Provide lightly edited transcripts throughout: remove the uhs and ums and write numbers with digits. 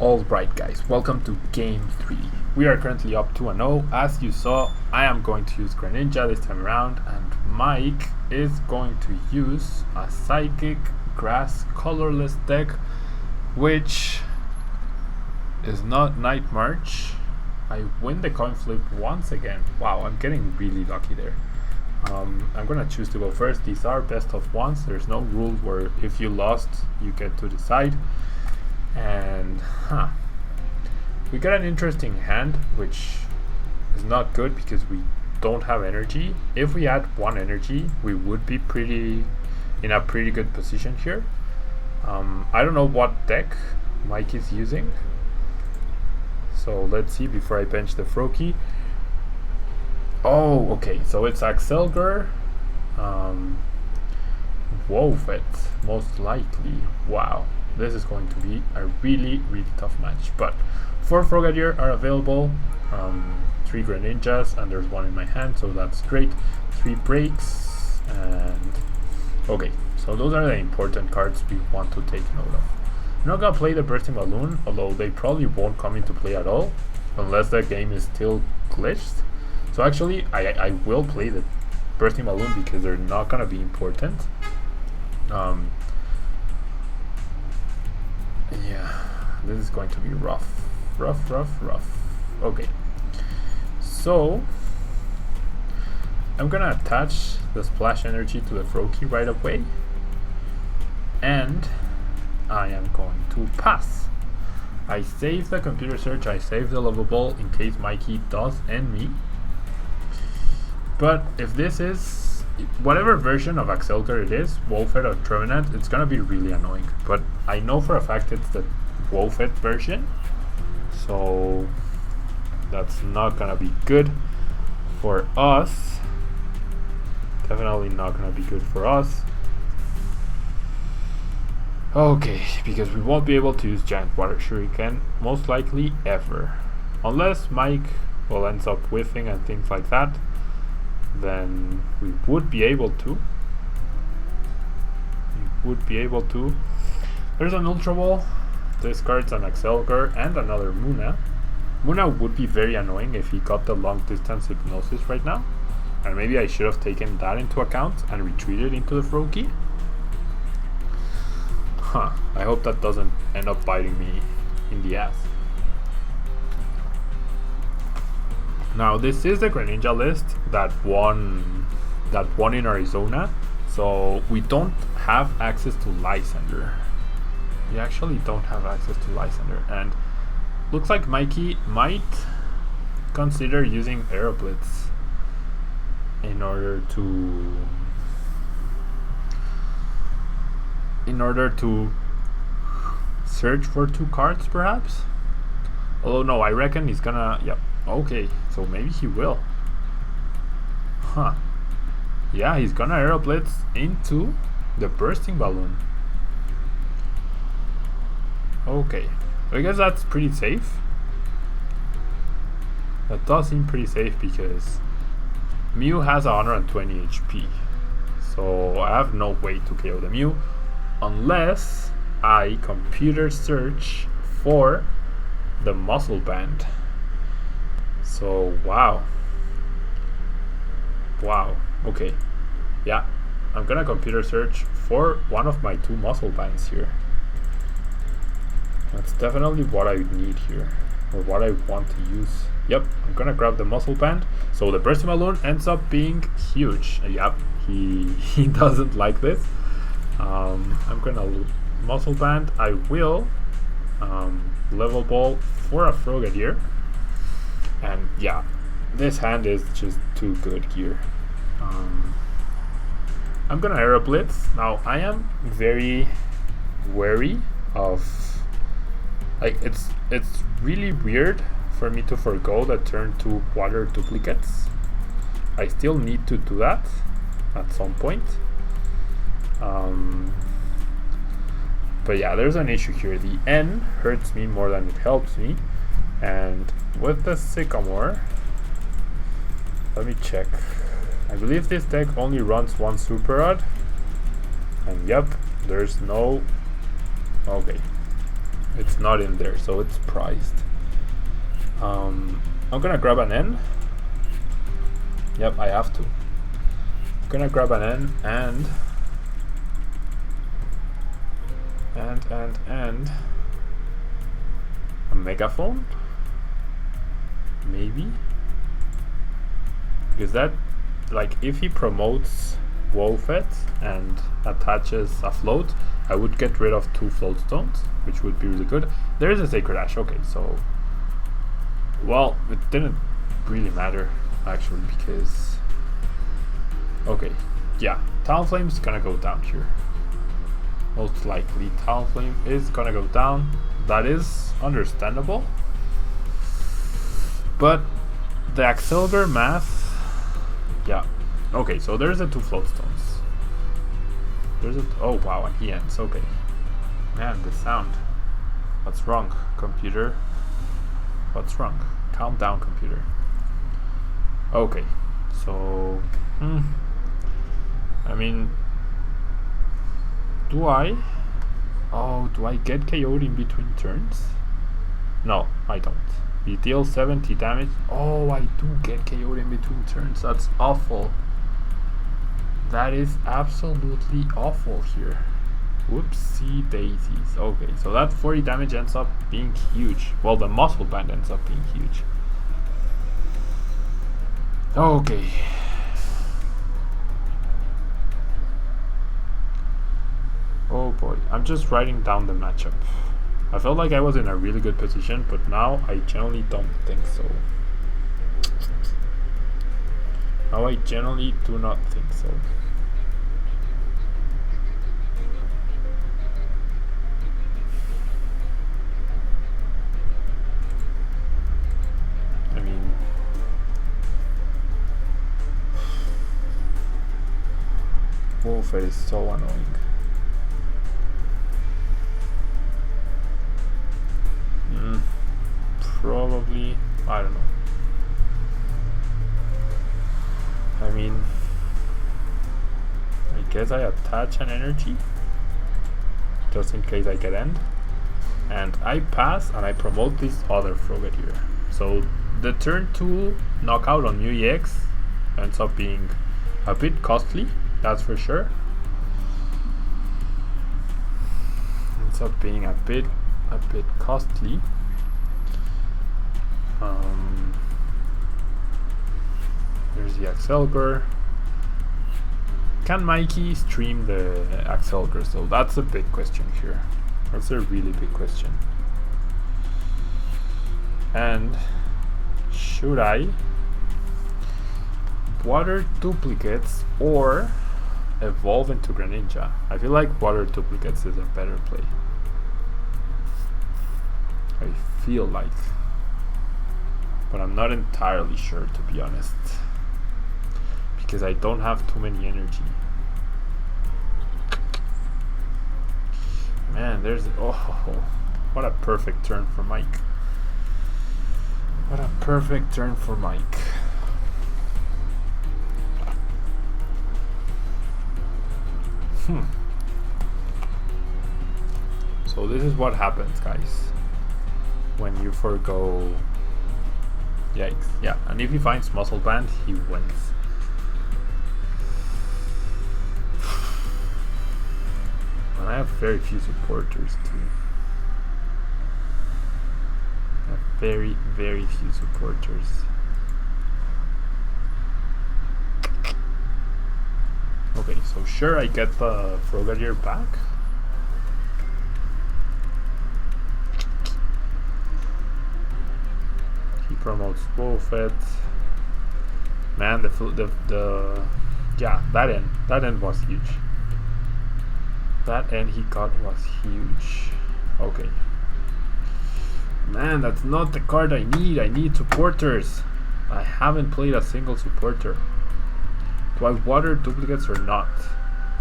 Alright guys, welcome to game 3. We are currently up 2-0. As you saw, I am going to use Greninja this time around, and Mike is going to use a Psychic Grass colorless deck, which is not Night March. I win the coin flip once again. Wow, I'm getting really lucky there. I'm gonna choose to go first. These are best of ones. There's no rule where if you lost, you get to decide. And we got an interesting hand, which is not good because we don't have energy. If we had one energy, we would be in a pretty good position here. I don't know what deck Mike is using, so let's see before I bench the Froakie. Oh, okay, so it's Accelgor, Wobbuffet, most likely. Wow, this is going to be a really tough match. But 4 Frogadier are available, 3 Greninjas, and there's one in my hand, so that's great. 3 breaks, and okay, so those are the important cards we want to take note of. I'm not gonna play the Bursting Balloon, although they probably won't come into play at all unless the game is still glitched. So actually I will play the Bursting Balloon because they're not gonna be important. Yeah, this is going to be rough. Okay, so I'm gonna attach the Splash Energy to the Froakie right away, and I am going to pass. I save the computer search, I save the lovable in case Mikey does end me. But if this is whatever version of Accelgor it is, Wobbuffet or Trevenant, it's gonna be really annoying. But I know for a fact it's the Wobbuffet version, so that's not gonna be good for us. Definitely not gonna be good for us. Okay, because we won't be able to use Giant Water Shuriken most likely ever, unless Mike ends up whiffing and things like that. Then we would be able to. There's an Ultra Ball. Discards an Accelgor and another Muna. Muna would be very annoying if he got the long distance hypnosis right now, and maybe I should have taken that into account and retreated into the Froakie. I hope that doesn't end up biting me in the ass. Now this is the Greninja list that won in Arizona, so we don't have access to Lysander. We actually don't have access to Lysander, and looks like Mikey might consider using Aeroblitz in order to search for 2 cards perhaps. Although no, I reckon he's gonna, yep. Okay, so maybe he will. Yeah, he's gonna Aeroblitz into the Bursting Balloon. Okay, I guess that's pretty safe. That does seem pretty safe because Mew has 120 HP. So I have no way to KO the Mew unless I computer search for the Muscle Band. So wow, okay, yeah, I'm gonna computer search for one of my 2 Muscle Bands here. That's definitely what I need here, or what I want to use. Yep, I'm gonna grab the Muscle Band. So the Bursting Balloon ends up being huge. Yep, he doesn't like this. I'm gonna Muscle Band. I will level ball for a Frogadier. And yeah, this hand is just too good here. I'm gonna Aeroblitz. Now I am very wary of, like, it's really weird for me to forgo the turn 2 water duplicates. I still need to do that at some point. But yeah, there's an issue here. The N hurts me more than it helps me. And with the Sycamore, let me check. I believe this deck only runs 1 Super Rod. And yep, there's no... Okay. It's not in there, so it's priced. I'm gonna grab an N. Yep, I have to. I'm gonna grab an N and a megaphone, maybe, because that, like, if he promotes Wobbuffet and attaches a float, I would get rid of 2 float stones, which would be really good. There is a Sacred Ash. Okay, so, well, it didn't really matter actually, because, okay, yeah, Talonflame is gonna go down here. Most likely Talonflame is gonna go down. That is understandable, but the Accelgor math, yeah. Okay, so there's the 2 float stones. There's a, oh wow, and he ends. Okay, man, the sound. What's wrong, computer? What's wrong? Calm down, computer. Okay, so I mean, do I get KO'd in between turns? No, I don't. He deals 70 damage. Oh, I do get KO'd in between turns. That's awful. That is absolutely awful here. Whoopsie daisies. Okay, so that 40 damage ends up being huge. Well, the muscle band ends up being huge. Okay. Oh boy, I'm just writing down the matchup. I felt like I was in a really good position, but now I generally don't think so. Now I generally do not think so. I mean, Wobbuffet is so annoying. Probably, I don't know. I mean, I guess I attach an energy just in case I get end, and I pass and I promote this other Frogadier. So the turn 2 knockout on New EX ends up being a bit costly, that's for sure. Ends up being a bit costly. There's the Accelgor. Can Mikey stream the Accelgor? So that's a big question here. That's a really big question. And should I water duplicates or evolve into Greninja? I feel like water duplicates is a better play. I feel like, but I'm not entirely sure, to be honest, because I don't have too many energy. Man, there's, oh, what a perfect turn for Mike. What a perfect turn for Mike. So this is what happens, guys, when you forgo. Yikes. Yeah, and if he finds muscle band, he wins. And I have very few supporters too. I have very, very few supporters. Okay, so sure, I get the Frogadier back. He promotes Wobbuffet. Man, the yeah, that end was huge. That end he got was huge. Okay. Man, that's not the card I need. I need supporters. I haven't played a single supporter. Do I water duplicates or not?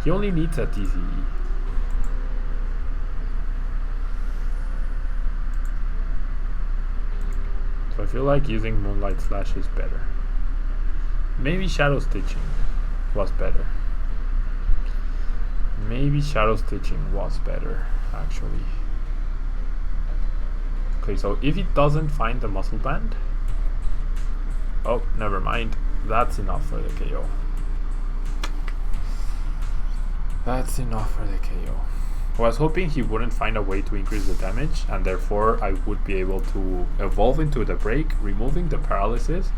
He only needs a TCG. So I feel like using Moonlight Slash is better. Maybe Shadow Stitching was better. Maybe Shadow Stitching was better, actually. Okay, so if he doesn't find the muscle band, oh, never mind. That's enough for the KO. That's enough for the KO. I was hoping he wouldn't find a way to increase the damage, and therefore I would be able to evolve into the break, removing the paralysis,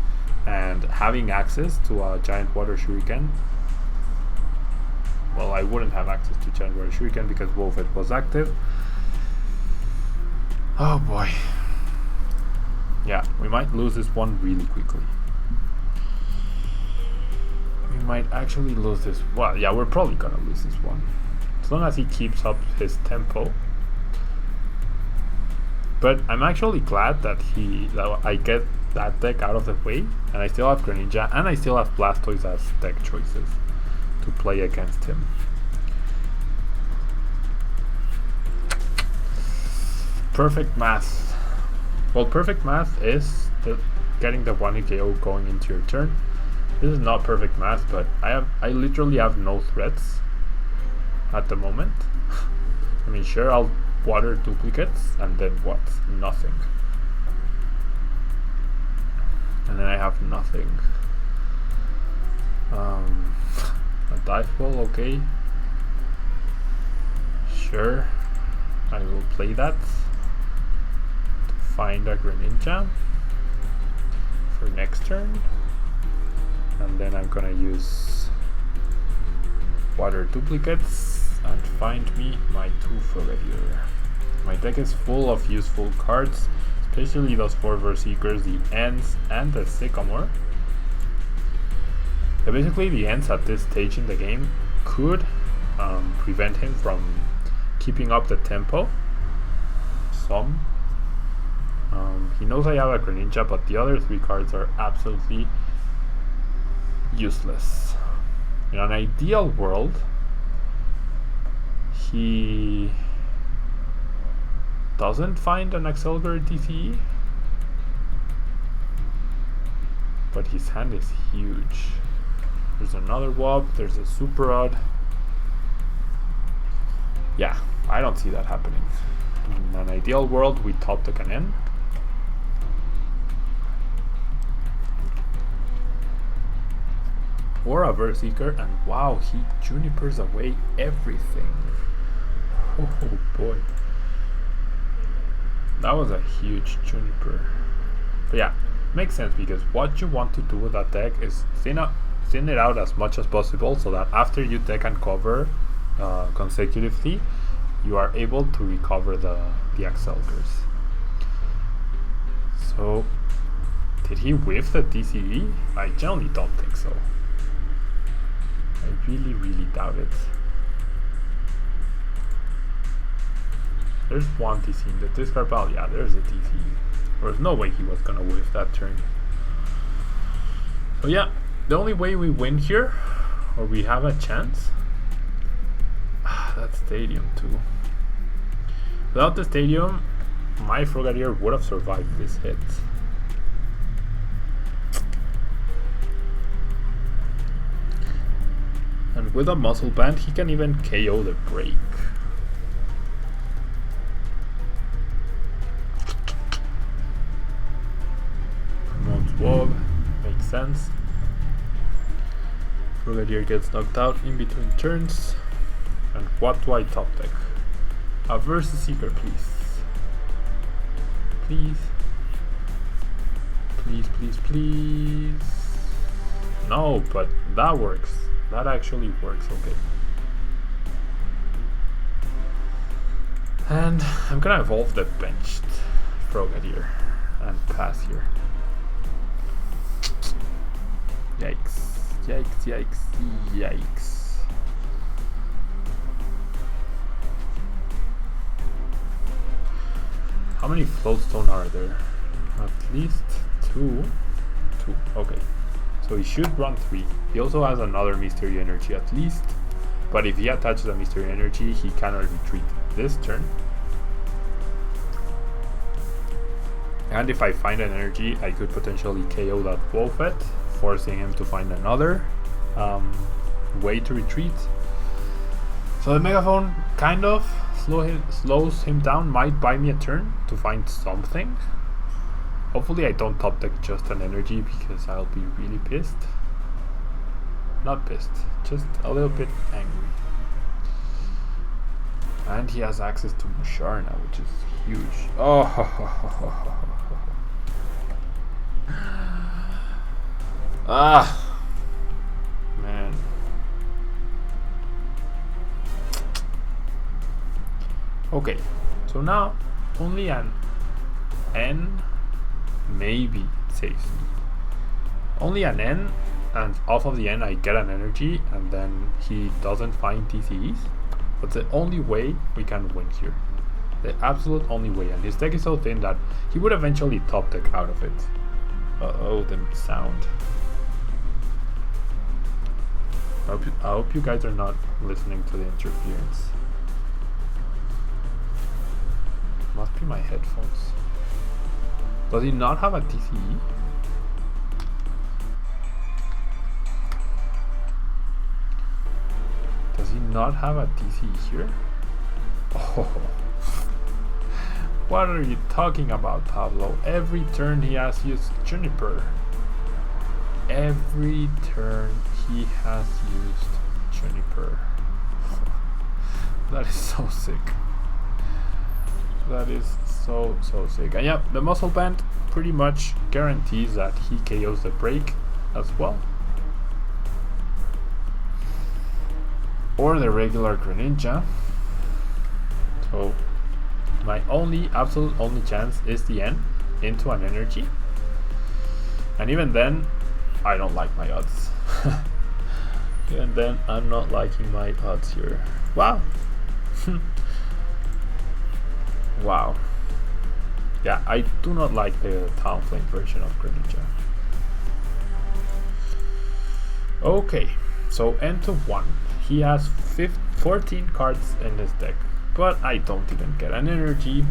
and having access to a giant water shuriken. Well, I wouldn't have access to giant water shuriken because Wobbuffet was active. Oh boy. Yeah, we might lose this one really quickly. We might actually lose this. Well, yeah, we're probably gonna lose this one. As long as he keeps up his tempo. But I'm actually glad that I get that deck out of the way, and I still have Greninja, and I still have Blastoise as deck choices to play against him. Perfect math. Well, perfect math is getting the 1-hit KO going into your turn. This is not perfect math, but I literally have no threats at the moment. I mean, sure, I'll water duplicates, and then what? Nothing. And then I have nothing. A dive ball, okay. Sure, I will play that to find a Greninja for next turn. And then I'm gonna use water duplicates and find me my 2 Frogadier. My deck is full of useful cards, especially those 4 Berserkers, the Ents, and the Sycamore. So basically the Ents at this stage in the game could prevent him from keeping up the tempo some. He knows I have a Greninja, but the other 3 cards are absolutely useless. In an ideal world, he doesn't find an Accelgor DCE, but his hand is huge. There's another Wob, there's a Super Rod. Yeah, I don't see that happening. In an ideal world, we top the Cannon. Or a Berserker, and wow, he Junipers away everything. Oh boy. That was a huge Juniper. But yeah, makes sense, because what you want to do with that deck is thin it out as much as possible, so that after you deck and cover consecutively, you are able to recover the Accelgors. So, did he whiff the DCE? I generally don't think so. I really doubt it. There's one DC in the discard pile. Yeah, there's a DC. There's no way he was gonna whiff that turn. So yeah, the only way we win here, or we have a chance, that stadium too. Without the stadium, my Frogadier would have survived this hit. And with a muscle band, he can even KO the break. Wob, makes sense. Frogadier gets knocked out in between turns. And what do I top deck? A Versus Seeker, please. Please. Please. No, but that works. That actually works, okay. And I'm gonna evolve the benched Frogadier and pass here. Yikes. How many floatstone are there? At least two. Okay. So he should run 3. He also has another Mystery Energy at least. But if he attaches a Mystery Energy, he cannot retreat this turn. And if I find an energy, I could potentially KO that Wobbuffet, forcing him to find another way to retreat. So the Megaphone kind of slows him down might buy me a turn to find something. Hopefully I don't top deck just an energy because I'll be really pissed. Not pissed, just a little bit angry. And he has access to Musharna, which is huge. Oh, ah, man. Okay, so now only an N maybe saves me. Only an N, and off of the N I get an energy, and then he doesn't find TCEs. That's the only way we can win here. The absolute only way. And his deck is so thin that he would eventually top deck out of it. Uh-oh, the sound. I hope you guys are not listening to the interference. Must be my headphones. Does he not have a TCE? Does he not have a TCE here? Oh. What are you talking about, Pablo? Every turn he has used Juniper. Every turn he has used Juniper. That is so sick. That is so sick. And yeah, the muscle band pretty much guarantees that he KOs the break as well. Or the regular Greninja. So my absolute only chance is the N into an energy. And even then, I don't like my odds. Even then, I'm not liking my odds here. Wow. Wow. Yeah, I do not like the Talonflame version of Greninja. Okay, so N to 1. He has 14 cards in his deck, but I don't even get an energy,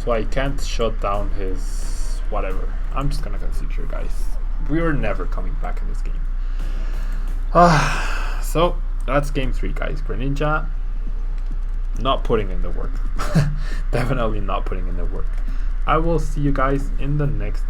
so I can't shut down his whatever. I'm just gonna concede here, guys. We are never coming back in this game. So that's game 3, guys. Greninja not putting in the work. Definitely not putting in the work. I will see you guys in the next